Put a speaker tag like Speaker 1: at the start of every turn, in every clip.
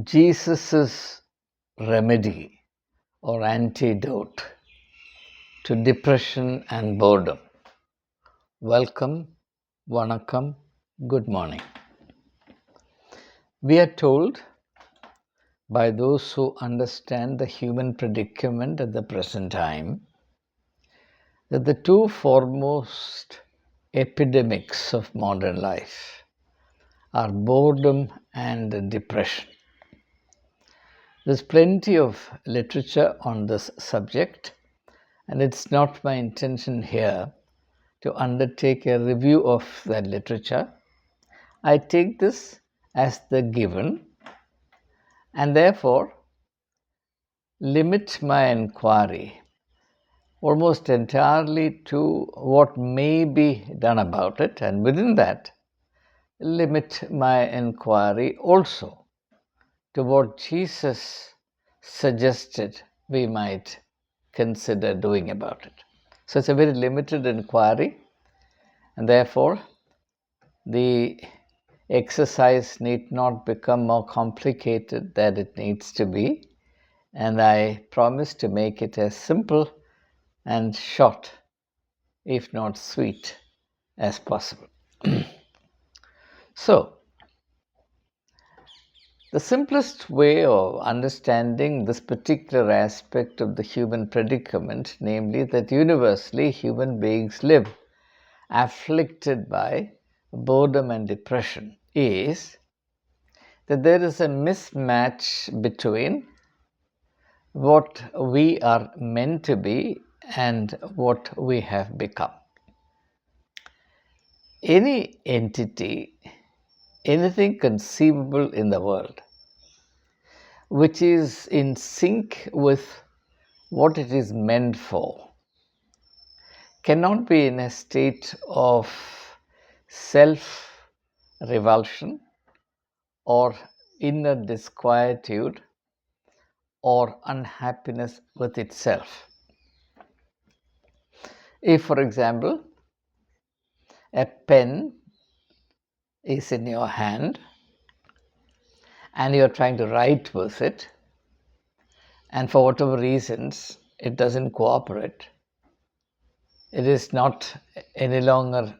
Speaker 1: Jesus' remedy or antidote to depression and boredom. Welcome, vanakkam, good morning. We are told by those who understand the human predicament at the present time that the two foremost epidemics of modern life are boredom and depression. There's plenty of literature on this subject, and it's not my intention here to undertake a review of that literature. I take this as the given and therefore limit my inquiry almost entirely to what may be done about it, and within that, limit my inquiry also to what Jesus suggested we might consider doing about it. So it's a very limited inquiry, and therefore the exercise need not become more complicated than it needs to be, and I promise to make it as simple and short, if not sweet, as possible. So, the simplest way of understanding this particular aspect of the human predicament, namely that universally human beings live afflicted by boredom and depression, is that there is a mismatch between what we are meant to be and what we have become. Any entity, anything conceivable in the world, which is in sync with what it is meant for, cannot be in a state of self revulsion or inner disquietude or unhappiness with itself. If, for example, a pen is in your hand and you're trying to write with it, and for whatever reasons it doesn't cooperate, it is not any longer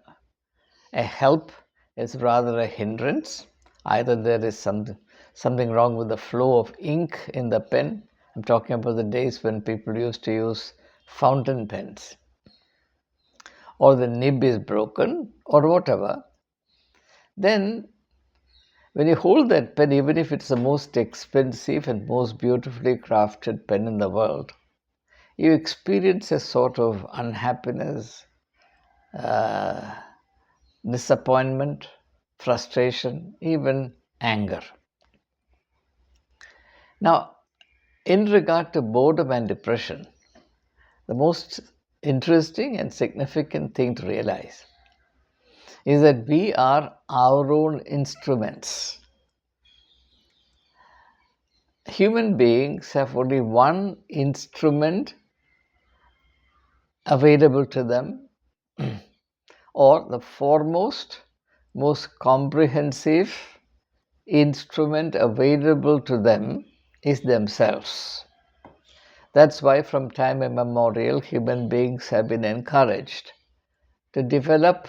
Speaker 1: a help, it's rather a hindrance. Either there is something wrong with the flow of ink in the pen. I'm talking about the days when people used to use fountain pens, or the nib is broken, or whatever. Then when you hold that pen, even if it's the most expensive and most beautifully crafted pen in the world, you experience a sort of unhappiness, disappointment, frustration, even anger. Now, in regard to boredom and depression, the most interesting and significant thing to realize is that we are our own instruments. Human beings have only one instrument available to them, or the foremost, most comprehensive instrument available to them is themselves. That's why from time immemorial human beings have been encouraged to develop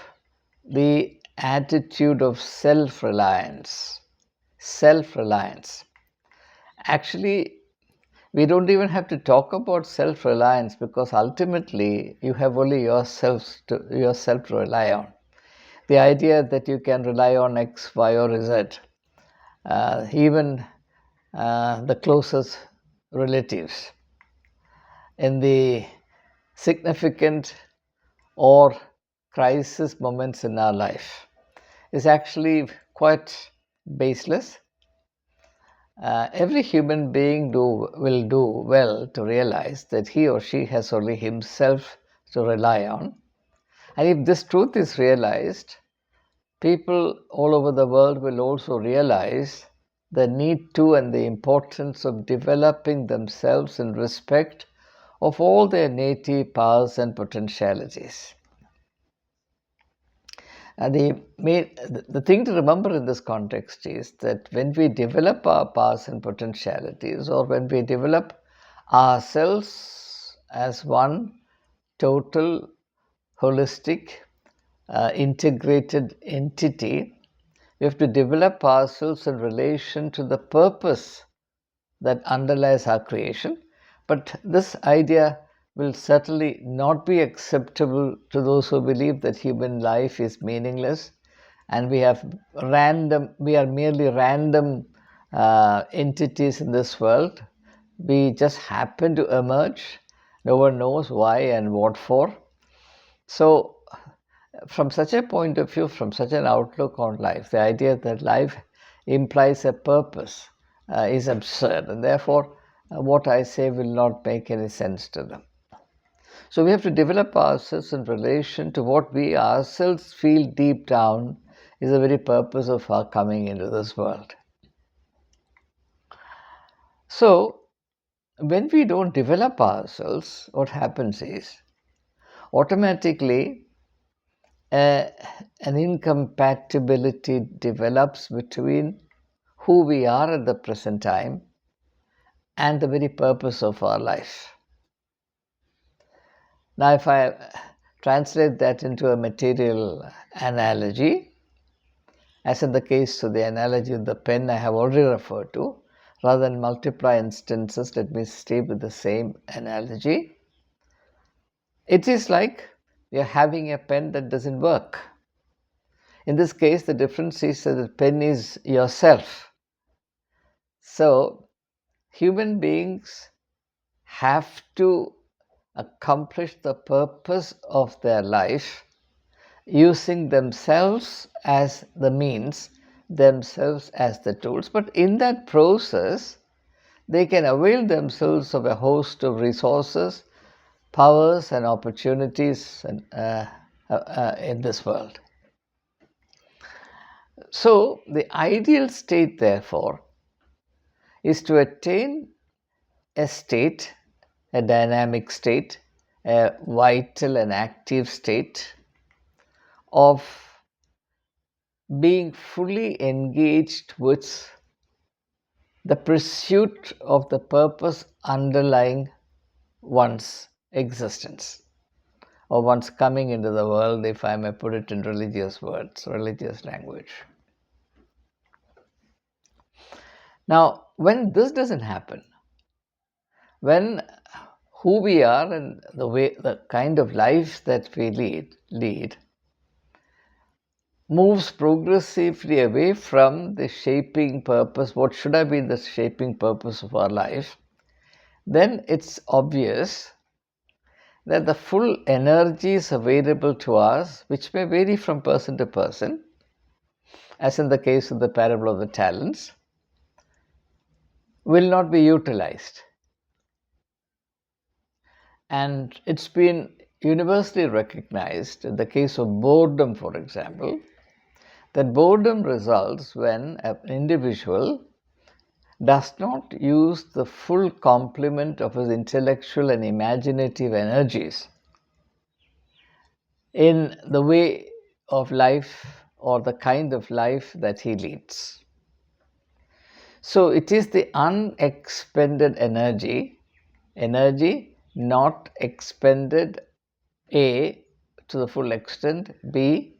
Speaker 1: the attitude of self-reliance. Self-reliance. Actually, we don't even have to talk about self-reliance, because ultimately you have only yourself to rely on. The idea that you can rely on X, Y, or Z, even the closest relatives, in the significant or crisis moments in our life, is actually quite baseless. Every human being will do well to realize that he or she has only himself to rely on. And if this truth is realized, people all over the world will also realize the need to and the importance of developing themselves in respect of all their native powers and potentialities. The thing to remember in this context is that when we develop our powers and potentialities, or when we develop ourselves as one total, holistic, integrated entity, we have to develop ourselves in relation to the purpose that underlies our creation. But this idea will certainly not be acceptable to those who believe that human life is meaningless and we are merely random entities in this world. We just happen to emerge. No one knows why and what for. So, from such a point of view, from such an outlook on life, the idea that life implies a purpose is absurd, and therefore, what I say will not make any sense to them. So, we have to develop ourselves in relation to what we ourselves feel deep down is the very purpose of our coming into this world. So, when we don't develop ourselves, what happens is automatically an incompatibility develops between who we are at the present time and the very purpose of our life. Now, if I translate that into a material analogy, as in the case of the analogy of the pen I have already referred to, rather than multiply instances, let me stay with the same analogy. It is like you're having a pen that doesn't work. In this case, the difference is that the pen is yourself. So, human beings have to accomplish the purpose of their life using themselves as the means, themselves as the tools. But in that process, they can avail themselves of a host of resources, powers, and opportunities in this world. So, the ideal state, therefore, is to attain a state, a dynamic state, a vital and active state of being fully engaged with the pursuit of the purpose underlying one's existence or one's coming into the world, if I may put it in religious words, religious language. Now, when this doesn't happen, when who we are and the kind of life that we lead moves progressively away from the shaping purpose, what should have been the shaping purpose of our life, then it's obvious that the full energies available to us, which may vary from person to person, as in the case of the parable of the talents, will not be utilized. And it's been universally recognized in the case of boredom, for example, that boredom results when an individual does not use the full complement of his intellectual and imaginative energies in the way of life or the kind of life that he leads. So it is the unexpended energy not expended, A, to the full extent, B,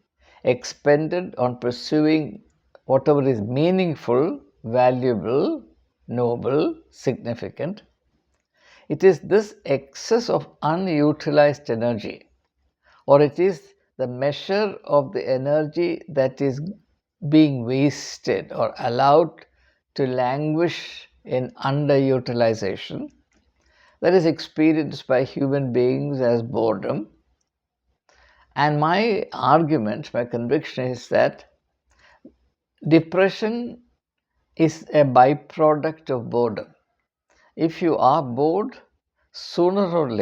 Speaker 1: expended on pursuing whatever is meaningful, valuable, noble, significant. It is this excess of unutilized energy, or it is the measure of the energy that is being wasted or allowed to languish in underutilization, that is experienced by human beings as boredom. And my argument, my conviction is that depression is a byproduct of boredom. If you are bored, sooner than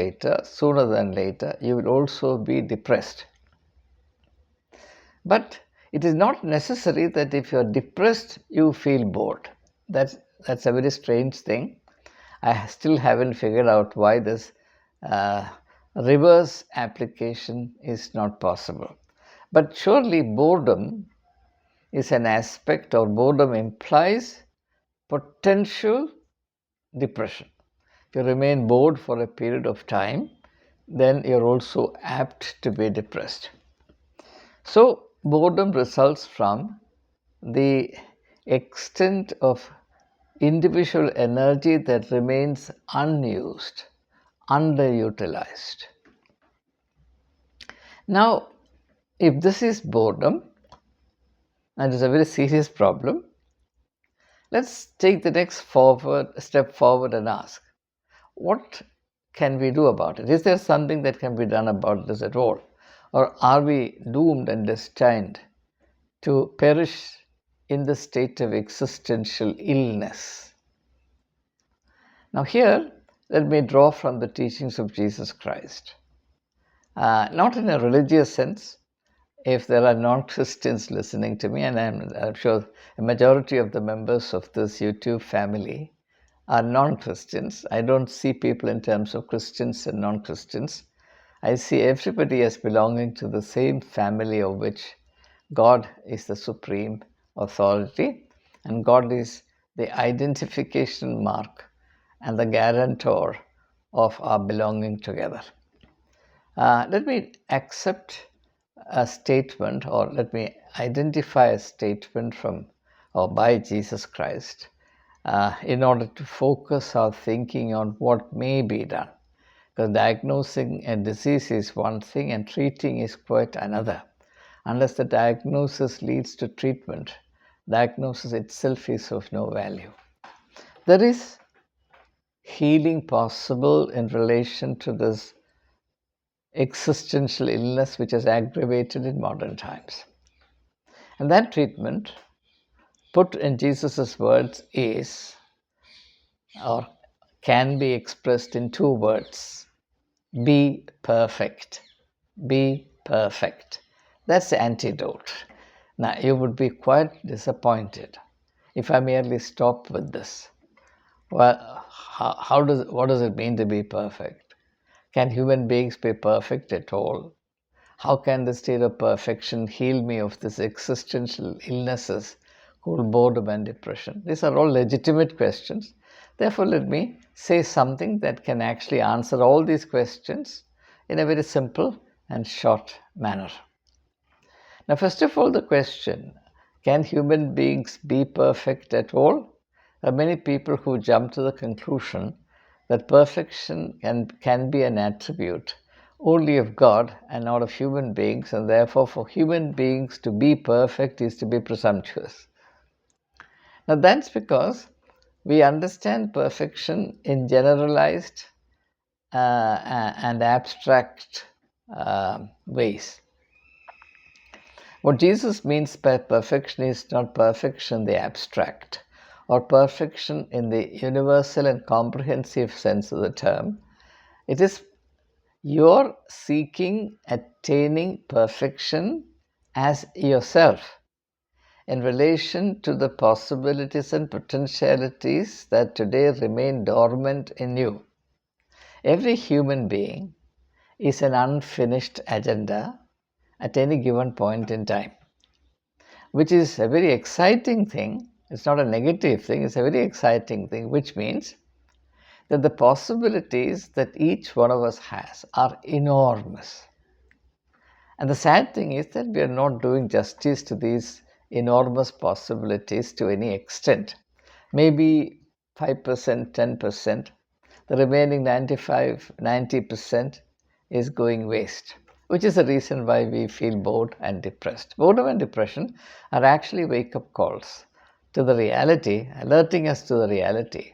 Speaker 1: later, you will also be depressed. But it is not necessary that if you are depressed, you feel bored. That's a very strange thing. I still haven't figured out why this reverse application is not possible. But surely boredom is an aspect, or boredom implies potential depression. If you remain bored for a period of time, then you're also apt to be depressed. So, boredom results from the extent of individual energy that remains unused, underutilized. Now, if this is boredom, and it's a very serious problem, let's take the next step forward and ask, what can we do about it? Is there something that can be done about this at all? Or are we doomed and destined to perish in the state of existential illness? Now, here, let me draw from the teachings of Jesus Christ. Not in a religious sense. If there are non-Christians listening to me, and I'm sure a majority of the members of this YouTube family are non-Christians. I don't see people in terms of Christians and non-Christians. I see everybody as belonging to the same family, of which God is the supreme authority, and God is the identification mark and the guarantor of our belonging together. Let me accept a statement, or let me identify a statement from or by Jesus Christ in order to focus our thinking on what may be done. Because diagnosing a disease is one thing and treating is quite another. Unless the diagnosis leads to treatment, diagnosis itself is of no value. There is healing possible in relation to this existential illness which is aggravated in modern times. And that treatment, put in Jesus' words, is or can be expressed in two words: be perfect. Be perfect. That's the antidote. Now, you would be quite disappointed if I merely stop with this. Well, what does it mean to be perfect? Can human beings be perfect at all? How can the state of perfection heal me of these existential illnesses called boredom and depression? These are all legitimate questions. Therefore, let me say something that can actually answer all these questions in a very simple and short manner. Now, first of all, the question, can human beings be perfect at all? There are many people who jump to the conclusion that perfection can be an attribute only of God and not of human beings, and therefore for human beings to be perfect is to be presumptuous. Now, that's because we understand perfection in generalized and abstract ways. What Jesus means by perfection is not perfection in the abstract or perfection in the universal and comprehensive sense of the term. It is your seeking, attaining perfection as yourself in relation to the possibilities and potentialities that today remain dormant in you. Every human being is an unfinished agenda at any given point in time, which is a very exciting thing. It's not a negative thing, it's a very exciting thing, which means that the possibilities that each one of us has are enormous. And the sad thing is that we are not doing justice to these enormous possibilities to any extent. Maybe 5%, 10%, the remaining 95, 90% is going waste, which is the reason why we feel bored and depressed. Boredom and depression are actually wake-up calls to the reality, alerting us to the reality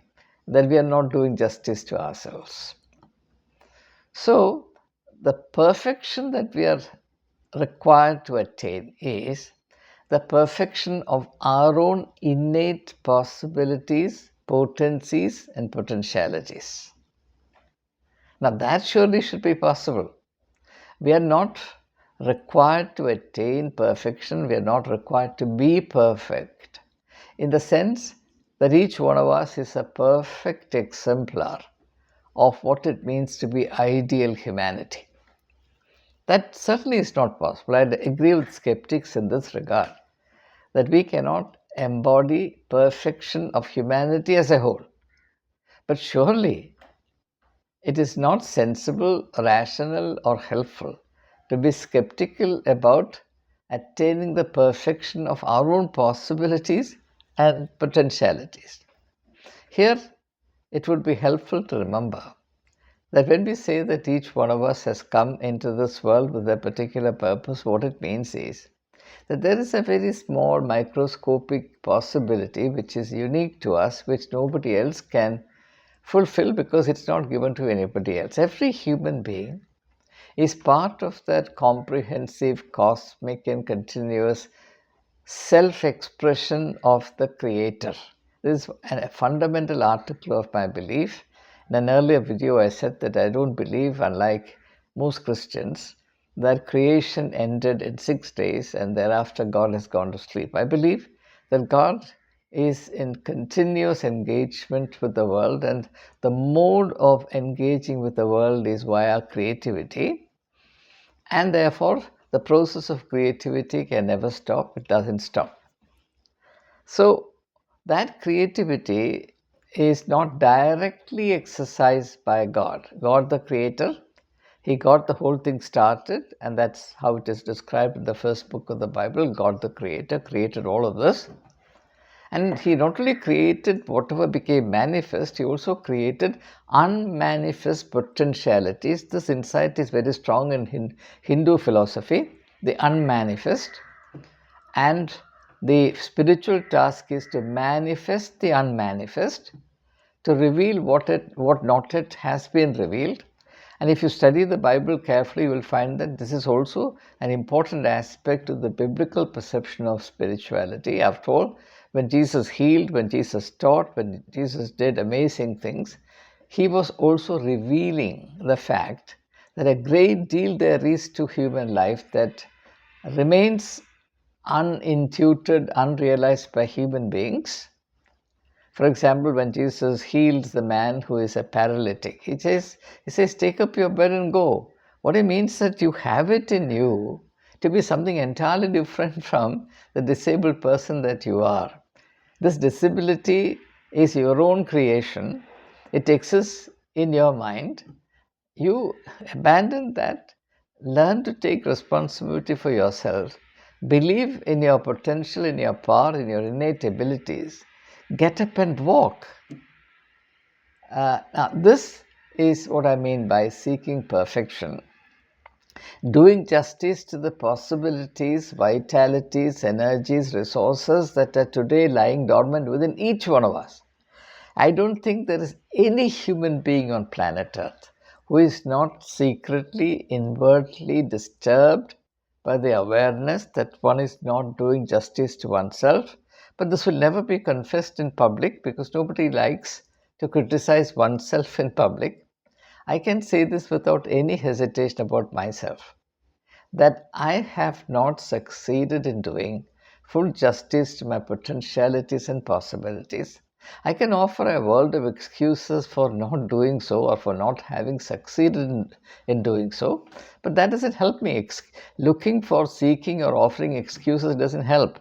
Speaker 1: that we are not doing justice to ourselves. So, the perfection that we are required to attain is the perfection of our own innate possibilities, potencies, and potentialities. Now, that surely should be possible. We are not required to attain perfection, we are not required to be perfect, in the sense that each one of us is a perfect exemplar of what it means to be ideal humanity. That certainly is not possible. I agree with skeptics in this regard, that we cannot embody perfection of humanity as a whole. But surely it is not sensible, rational, or helpful to be skeptical about attaining the perfection of our own possibilities and potentialities. Here, it would be helpful to remember that when we say that each one of us has come into this world with a particular purpose, what it means is that there is a very small microscopic possibility which is unique to us, which nobody else can fulfill because it's not given to anybody else. Every human being is part of that comprehensive, cosmic, and continuous self-expression of the Creator. This is a fundamental article of my belief. In an earlier video, I said that I don't believe, unlike most Christians, that creation ended in 6 days and thereafter God has gone to sleep. I believe that God is in continuous engagement with the world, and the mode of engaging with the world is via creativity, and therefore the process of creativity can never stop. It doesn't stop. So that creativity is not directly exercised by God the Creator. He got the whole thing started, and that's how it is described in the first book of the Bible. God the Creator created all of this. And He not only created whatever became manifest, He also created unmanifest potentialities. This insight is very strong in Hindu philosophy, the unmanifest. And the spiritual task is to manifest the unmanifest, to reveal what not yet has been revealed. And if you study the Bible carefully, you will find that this is also an important aspect of the biblical perception of spirituality. After all, when Jesus healed, when Jesus taught, when Jesus did amazing things, He was also revealing the fact that a great deal there is to human life that remains unintuited, unrealized by human beings. For example, when Jesus heals the man who is a paralytic, he says, take up your bed and go. What he means is that you have it in you to be something entirely different from the disabled person that you are. This disability is your own creation. It exists in your mind. You abandon that, learn to take responsibility for yourself, believe in your potential, in your power, in your innate abilities, get up and walk. Now, this is what I mean by seeking perfection. Doing justice to the possibilities, vitalities, energies, resources that are today lying dormant within each one of us. I don't think there is any human being on planet Earth who is not secretly, inwardly disturbed by the awareness that one is not doing justice to oneself. But this will never be confessed in public because nobody likes to criticize oneself in public. I can say this without any hesitation about myself, that I have not succeeded in doing full justice to my potentialities and possibilities. I can offer a world of excuses for not doing so or for not having succeeded in doing so, but that doesn't help me. Looking for, seeking, or offering excuses doesn't help.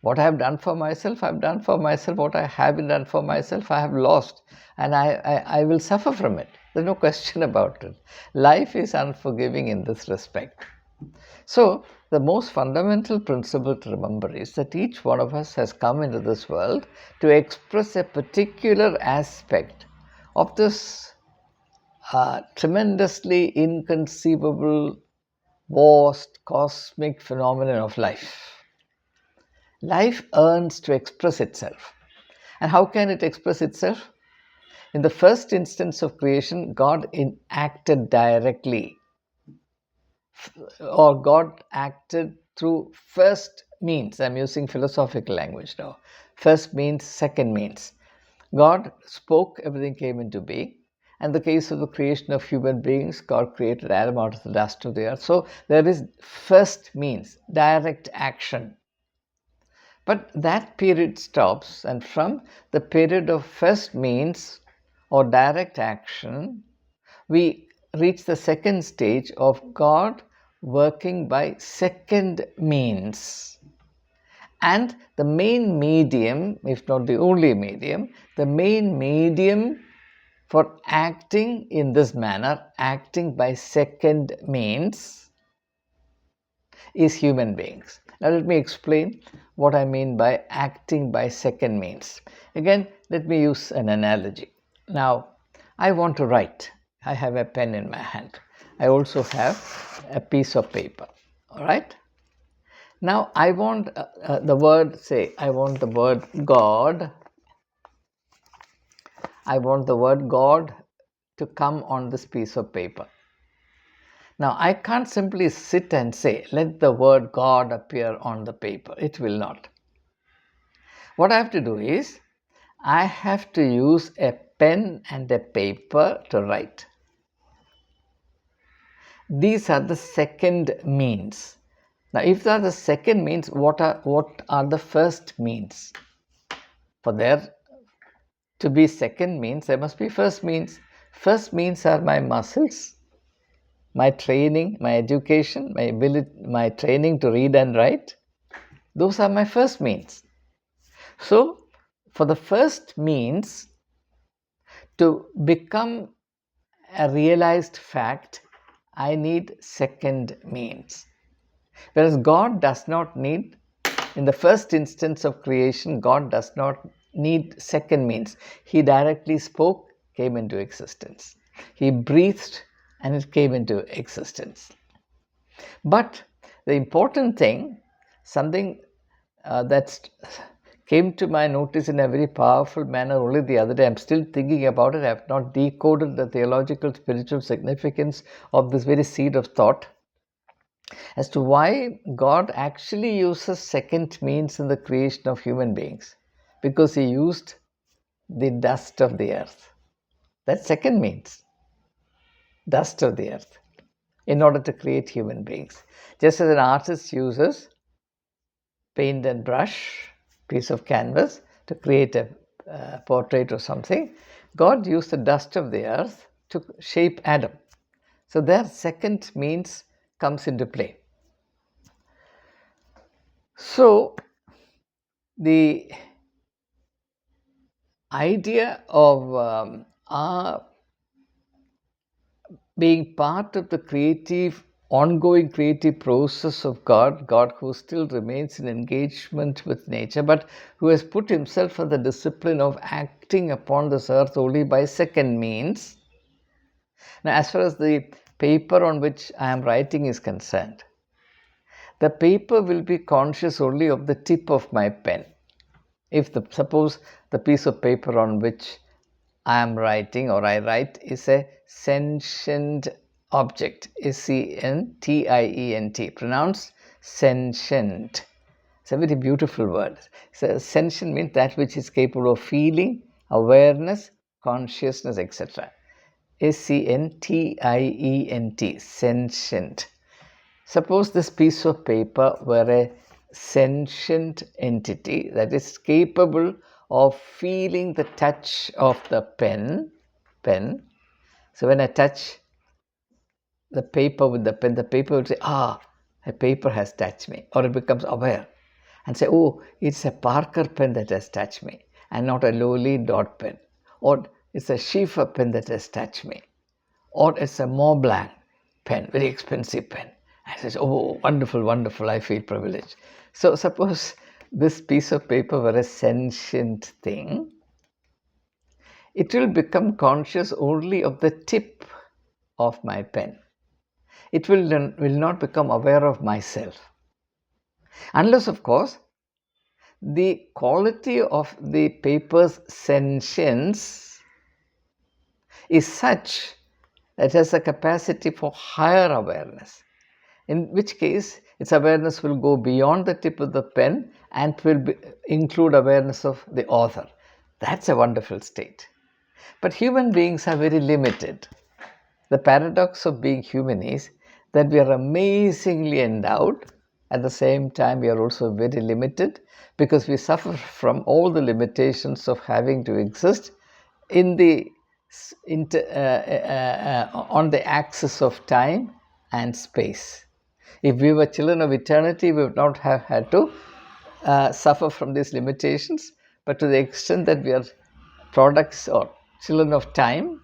Speaker 1: What I have done for myself, I've done for myself. What I haven't done for myself, I have lost, and I will suffer from it. There's no question about it. Life is unforgiving in this respect. So, the most fundamental principle to remember is that each one of us has come into this world to express a particular aspect of this tremendously inconceivable, vast, cosmic phenomenon of life. Life yearns to express itself. And how can it express itself? In the first instance of creation, God acted directly, or God acted through first means. I'm using philosophical language now. First means, second means. God spoke, everything came into being. And the case of the creation of human beings, God created Adam out of the dust of the earth. So there is first means, direct action. But that period stops, and from the period of first means or direct action, we reach the second stage of God working by second means. And the main medium, if not the only medium, the main medium for acting in this manner, acting by second means, is human beings. Now let me explain what I mean by acting by second means. Again, let me use an analogy. Now, I want to write. I have a pen in my hand. I also have a piece of paper. All right? Now, I want the word, say, I want the word God. I want the word God to come on this piece of paper. Now, I can't simply sit and say, let the word God appear on the paper. It will not. What I have to do is, I have to use a pen and a paper to write. These are the second means. Now, if they are the second means, what are the first means? For there to be second means, there must be first means. First means are my muscles, my training, my education, my ability, my training to read and write. Those are my first means. So, for the first means to become a realized fact, I need second means. Whereas God does not need, in the first instance of creation, God does not need second means. He directly spoke, came into existence. He breathed, and it came into existence. But the important thing, something that came to my notice in a very powerful manner only the other day. I'm still thinking about it. I have not decoded the theological, spiritual significance of this very seed of thought as to why God actually uses second means in the creation of human beings. Because He used the dust of the earth. That's second means. Dust of the earth. In order to create human beings. Just as an artist uses paint and brush, piece of canvas, to create a portrait or something, God used the dust of the earth to shape Adam. So their second means comes into play. So the idea of our being part of the ongoing creative process of God who still remains in engagement with nature, but who has put Himself in the discipline of acting upon this earth only by second means. Now, as far as the paper on which I am writing is concerned, the paper will be conscious only of the tip of my pen. If suppose the piece of paper on which I am writing or I write is a sentient object, S-E-N-T-I-E-N-T, pronounced sentient. It's a very beautiful word. So sentient means that which is capable of feeling, awareness, consciousness, etc. S-E-N-T-I-E-N-T, sentient. Suppose this piece of paper were a sentient entity that is capable of feeling the touch of the pen. So when I touch the paper with the pen, the paper will say, a paper has touched me. Or it becomes aware and say, oh, it's a Parker pen that has touched me and not a lowly dot pen. Or it's a Schiefer pen that has touched me. Or it's a Mont Blanc pen, very expensive pen. And says, oh, wonderful, wonderful, I feel privileged. So suppose this piece of paper were a sentient thing, it will become conscious only of the tip of my pen. It will not become aware of myself. Unless, of course, the quality of the paper's sentience is such that it has a capacity for higher awareness. In which case, its awareness will go beyond the tip of the pen and will include awareness of the author. That's a wonderful state. But human beings are very limited. The paradox of being human is that we are amazingly endowed. At the same time, we are also very limited because we suffer from all the limitations of having to exist in the on the axis of time and space. If we were children of eternity, we would not have had to suffer from these limitations. But to the extent that we are products or children of time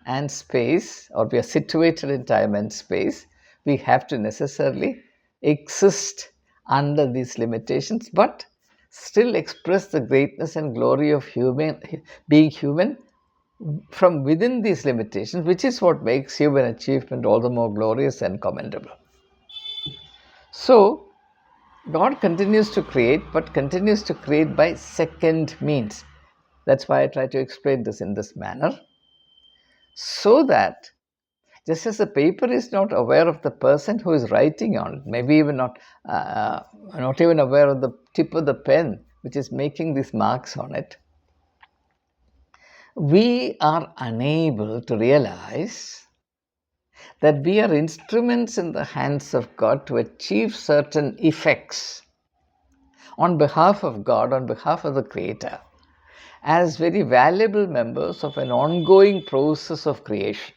Speaker 1: and space, or we are situated in time and space, we have to necessarily exist under these limitations, but still express the greatness and glory of being human from within these limitations, which is what makes human achievement all the more glorious and commendable. So, God continues to create, but continues to create by second means. That's why I try to explain this in this manner, so that just as the paper is not aware of the person who is writing on it, maybe even not even aware of the tip of the pen which is making these marks on it, we are unable to realize that we are instruments in the hands of God to achieve certain effects on behalf of God, on behalf of the Creator, as very valuable members of an ongoing process of creation.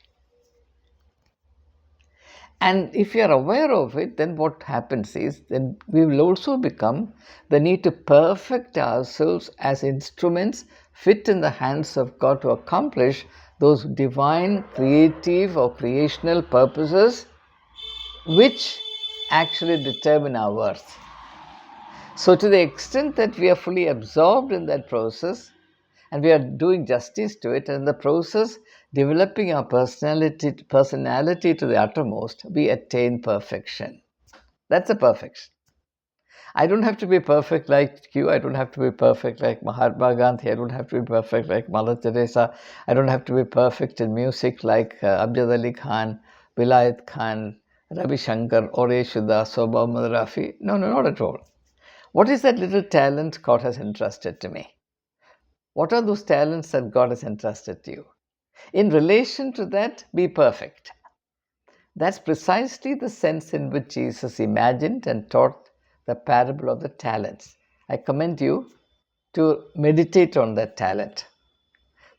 Speaker 1: And if you are aware of it, then what happens is then we will also become the need to perfect ourselves as instruments fit in the hands of God to accomplish those divine, creative, or creational purposes which actually determine our worth. So, to the extent that we are fully absorbed in that process and we are doing justice to it, and in the process developing our personality to the uttermost, we attain perfection. That's a perfection. I don't have to be perfect like you. I don't have to be perfect like Mahatma Gandhi. I don't have to be perfect like Mother Teresa. I don't have to be perfect in music like Abjad Ali Khan, Vilayat Khan, Ravi Shankar, or Yeshudas, or Muhammad Rafi. No, not at all. What is that little talent God has entrusted to me? What are those talents that God has entrusted to you? In relation to that, be perfect. That's precisely the sense in which Jesus imagined and taught the parable of the talents. I commend you to meditate on that talent.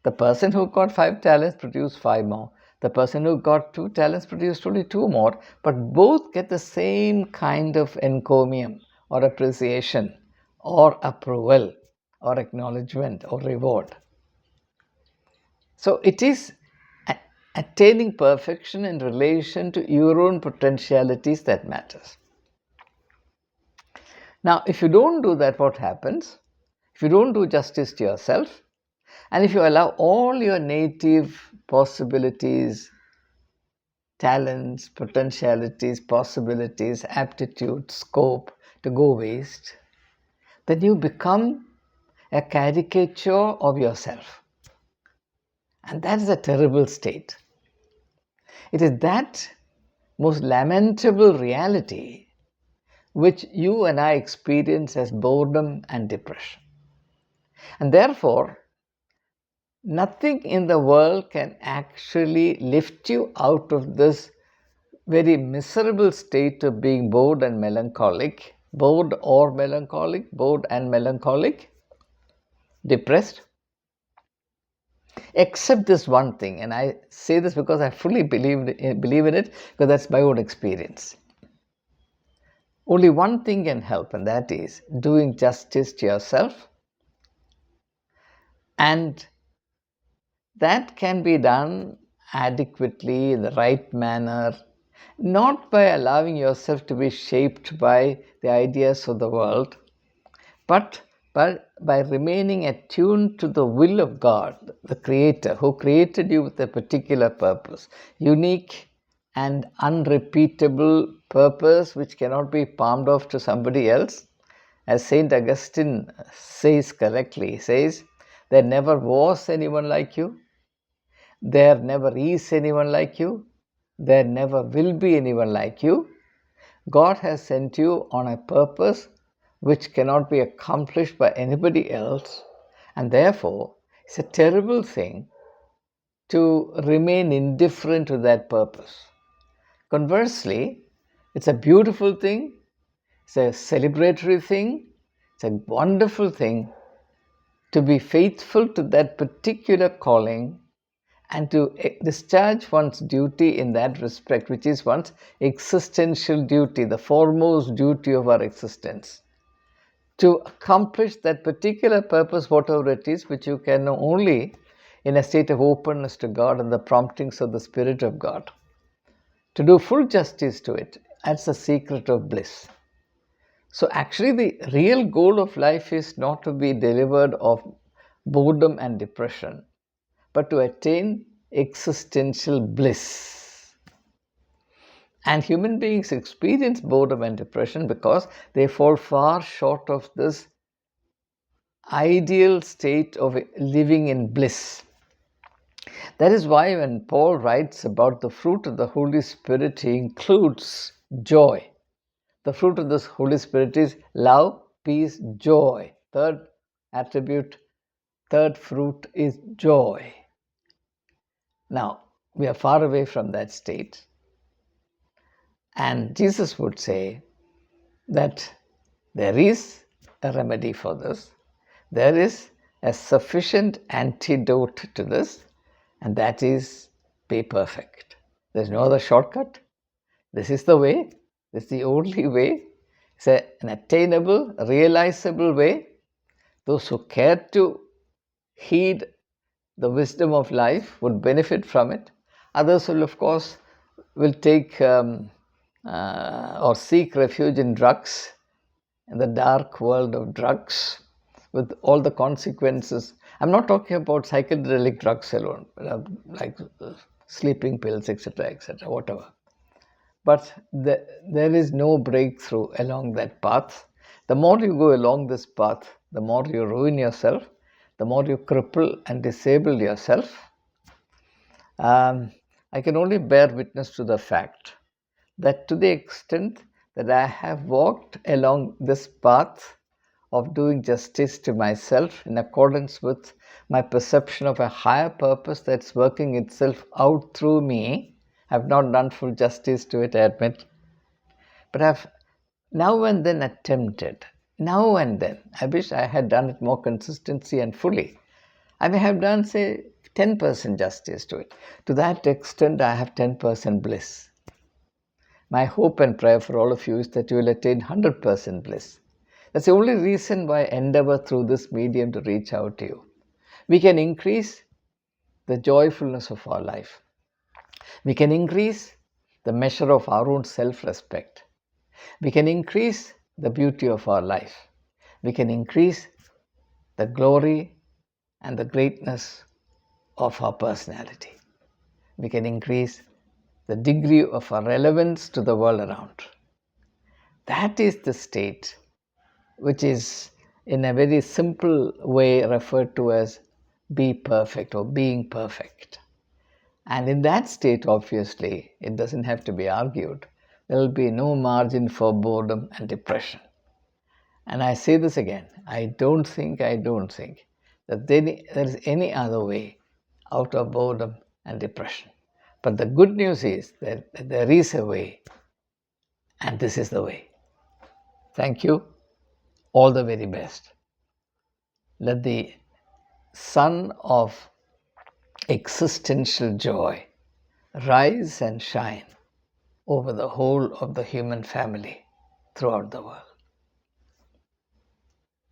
Speaker 1: The person who got 5 talents produced 5 more. The person who got 2 talents produced only 2 more, but both get the same kind of encomium or appreciation or approval or acknowledgement or reward. So it is attaining perfection in relation to your own potentialities that matters. Now, if you don't do that, what happens? If you don't do justice to yourself, and if you allow all your native possibilities, talents, potentialities, possibilities, aptitude, scope to go waste, then you become a caricature of yourself. And that is a terrible state. It is that most lamentable reality which you and I experience as boredom and depression. And therefore, nothing in the world can actually lift you out of this very miserable state of being bored and melancholic, bored or melancholic, bored and melancholic, depressed, except this one thing. And I say this because I fully believe in it, because that's my own experience. Only one thing can help, and that is doing justice to yourself. And that can be done adequately in the right manner, not by allowing yourself to be shaped by the ideas of the world, but by remaining attuned to the will of God, the Creator, who created you with a particular purpose, unique and unrepeatable purpose which cannot be palmed off to somebody else. As Saint Augustine says correctly, he says, there never was anyone like you, there never is anyone like you, there never will be anyone like you. God has sent you on a purpose which cannot be accomplished by anybody else, and therefore it's a terrible thing to remain indifferent to that purpose. Conversely, it's a beautiful thing, it's a celebratory thing, it's a wonderful thing to be faithful to that particular calling and to discharge one's duty in that respect, which is one's existential duty, the foremost duty of our existence. To accomplish that particular purpose, whatever it is, which you can know only in a state of openness to God and the promptings of the Spirit of God. To do full justice to it, that's the secret of bliss. So actually the real goal of life is not to be delivered of boredom and depression, but to attain existential bliss. And human beings experience boredom and depression because they fall far short of this ideal state of living in bliss. That is why when Paul writes about the fruit of the Holy Spirit, he includes joy. The fruit of the Holy Spirit is love, peace, joy. Third attribute, third fruit is joy. Now, we are far away from that state. And Jesus would say that there is a remedy for this. There is a sufficient antidote to this, and that is be perfect. There's no other shortcut. This is the way. This is the only way. It's an attainable, realizable way. Those who care to heed the wisdom of life would benefit from it. Others will, of course, will take or seek refuge in drugs, in the dark world of drugs, with all the consequences. I'm not talking about psychedelic drugs alone, like sleeping pills, etc., whatever. But there is no breakthrough along that path. The more you go along this path, the more you ruin yourself, the more you cripple and disable yourself. I can only bear witness to the fact that to the extent that I have walked along this path of doing justice to myself in accordance with my perception of a higher purpose that's working itself out through me. I've not done full justice to it, I admit. But I've now and then attempted. Now and then. I wish I had done it more consistency and fully. I may have done, say, 10% justice to it. To that extent, I have 10% bliss. My hope and prayer for all of you is that you will attain 100% bliss. That's the only reason why I endeavor through this medium to reach out to you. We can increase the joyfulness of our life. We can increase the measure of our own self-respect. We can increase the beauty of our life. We can increase the glory and the greatness of our personality. We can increase the degree of our relevance to the world around. That is the state which is in a very simple way referred to as be perfect or being perfect. And in that state, obviously, it doesn't have to be argued. There will be no margin for boredom and depression. And I say this again, I don't think that there is any other way out of boredom and depression. But the good news is that there is a way, and this is the way. Thank you. All the very best. Let the sun of existential joy rise and shine over the whole of the human family throughout the world.